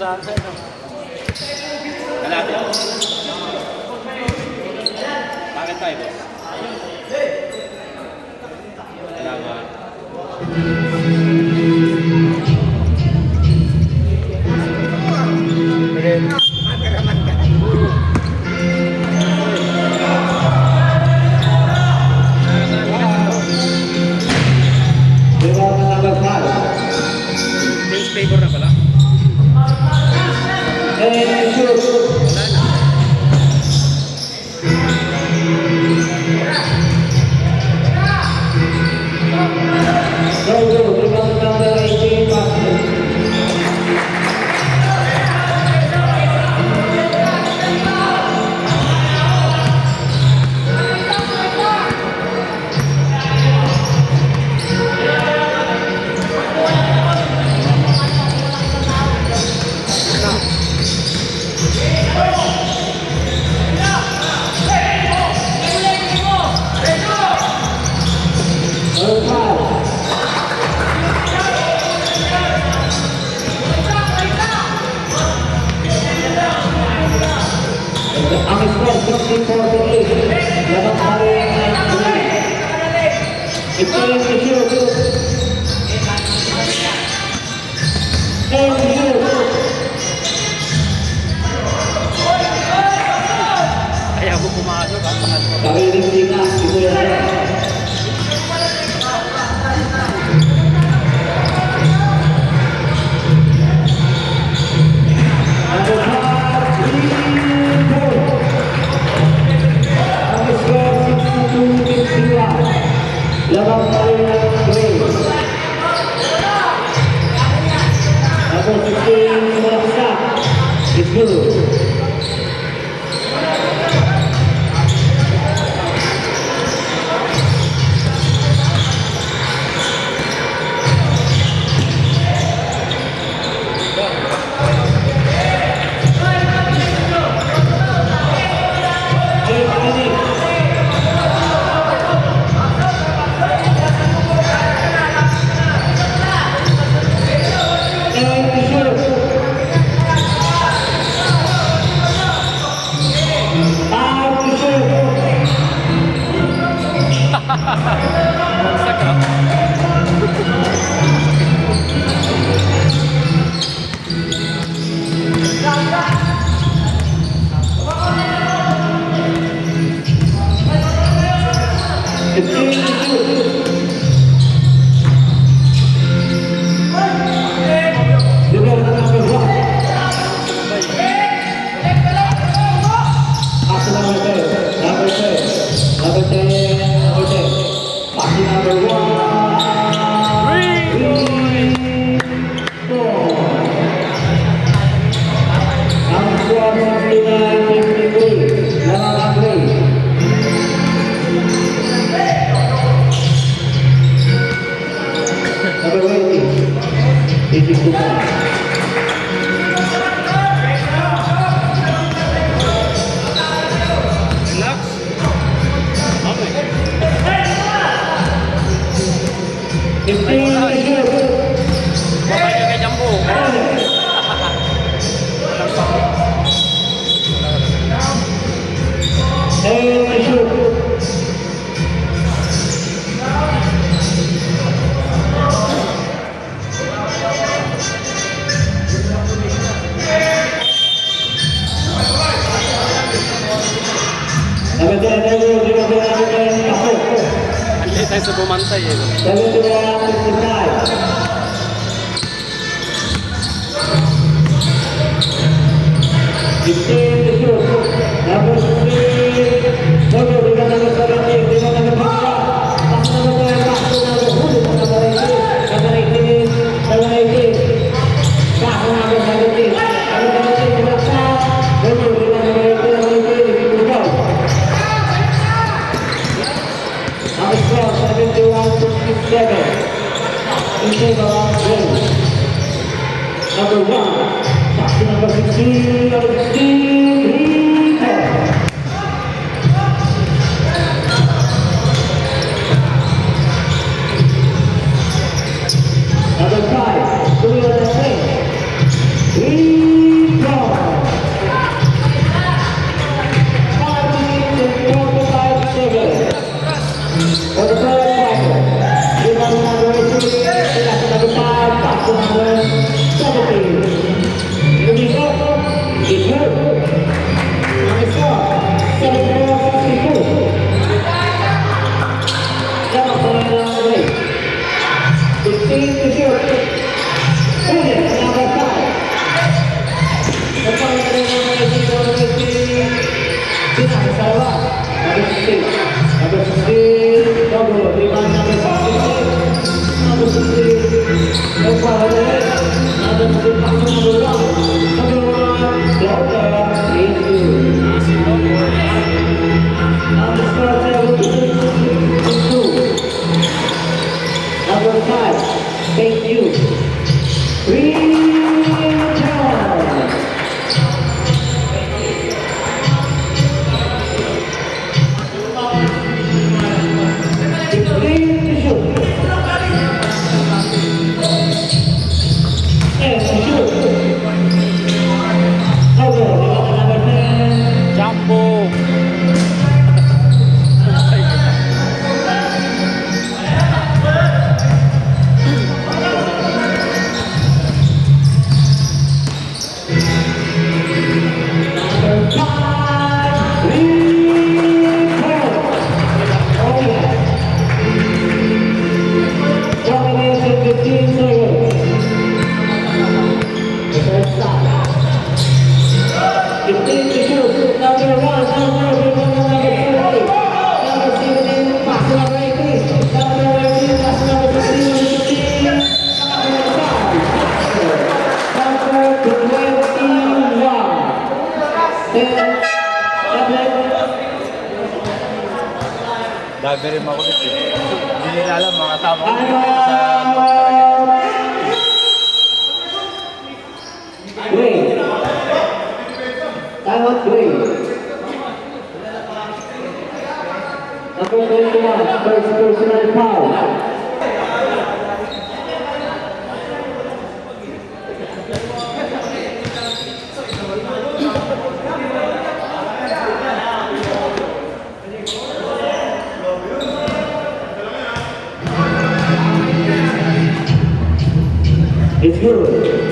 sa akin. Kalate. Bakit tayo po? Salamat. Favor na pala. Ayaw mo pumasok at tayo sa bumantay eh. Number 1, boxing number 16, number 16, number 5, 3 on the Salah. Number 16. Number 16. Double. Rebound number 16. Number 16. No foul. Number 16. Number 1. Number 1. Daughter. 8-2. Easy no boys. Number 2. Number 5. Thank you. 3 turn. Jumbo. Dami rin makulit eh. Hindi nila alam mga tama ko dito sa box talaga. Great. Time out, great. Number 21, first personal foul. It's good.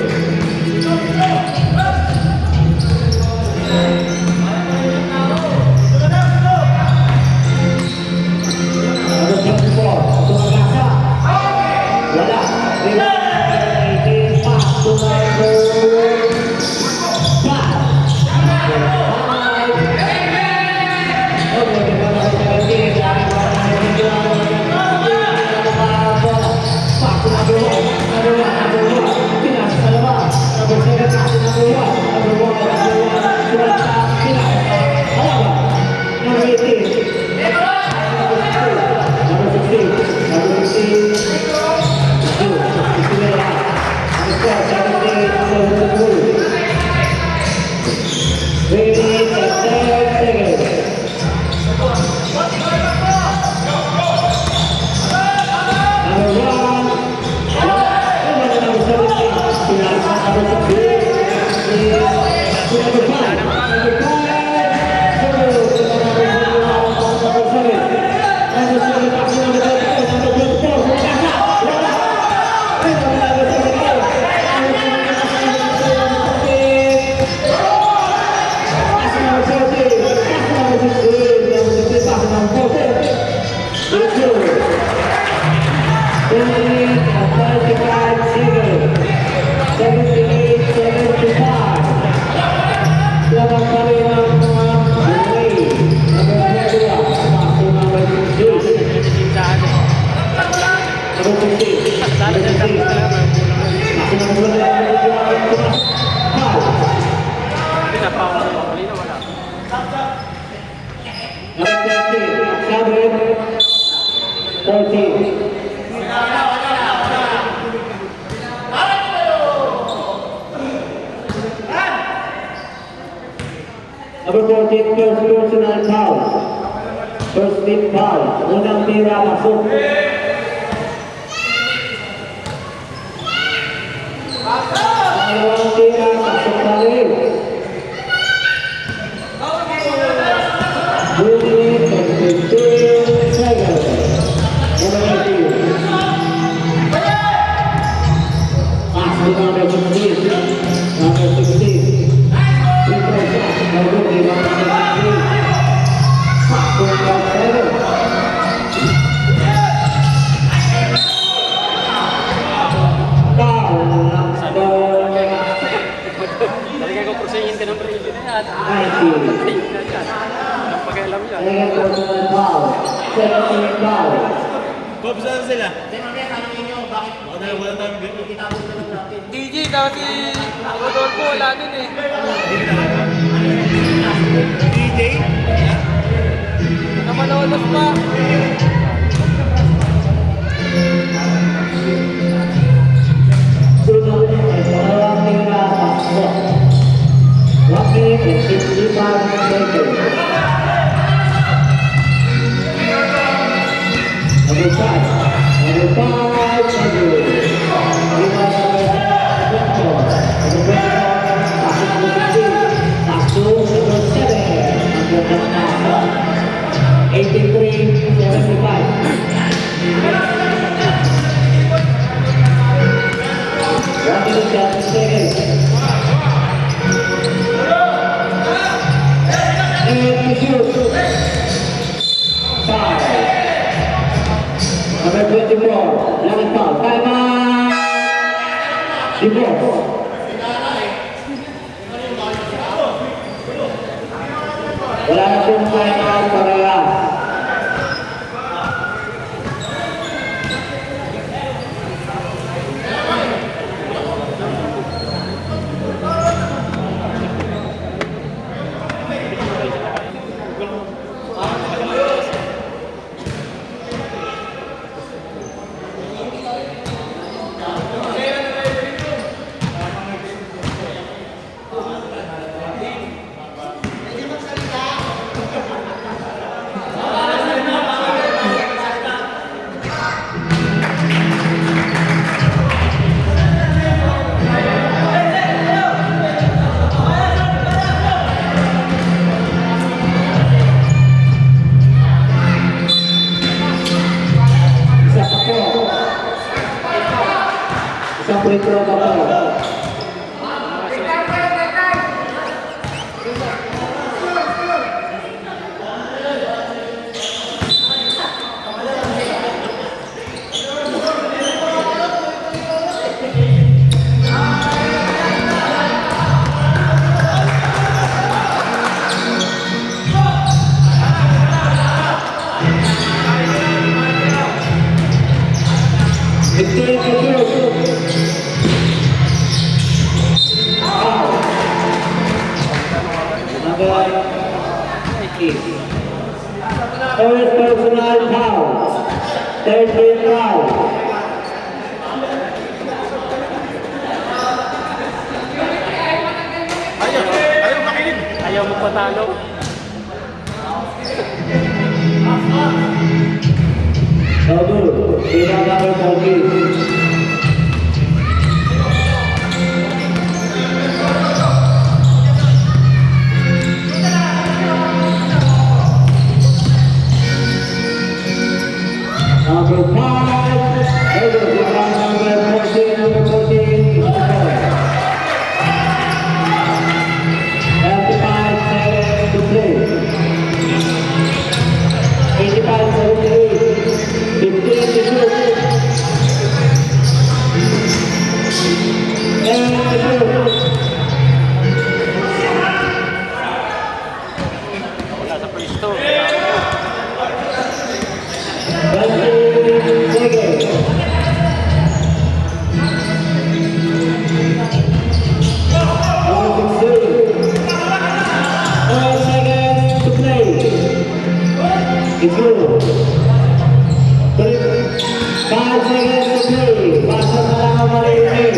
Number 14, first personal foul. First team foul. Unang tira, masuk. Pangalawang tira, masuk pa rin. Bully, 15 seconds. Number 18. Pass to number 16. Number 16. Second personal foul. 17 foul. Bob, saan sila? Hindi, mamaya tanongin nyo, bakit? Wala tayong ganyan. Itatapos na lang natin. DJ, kasi Rodolfo, wala din eh. DJ? Namanolos pa. Sunod ay pangalawang tira pasok. 1 minute and 55 seconds. Number 5. Number 5, number 24, Lagan foul, time out! Divorce. Wala na pong time out parehas. Isang free throw pa po. First personal foul. 13 foul. Ayaw makinig. Ayaw mo patalo. No good. Rebound number 14. Number 5, rebound number 14, number 14 is the point. 35 seconds to play. 85-78, 15 to shoot. 10 to shoot. Wala sa pwesto. 20 seconds. Number 16. 4 seconds to play. It's good. 5 seconds to play. Pasa na lang ang maliit.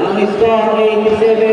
Ang score 87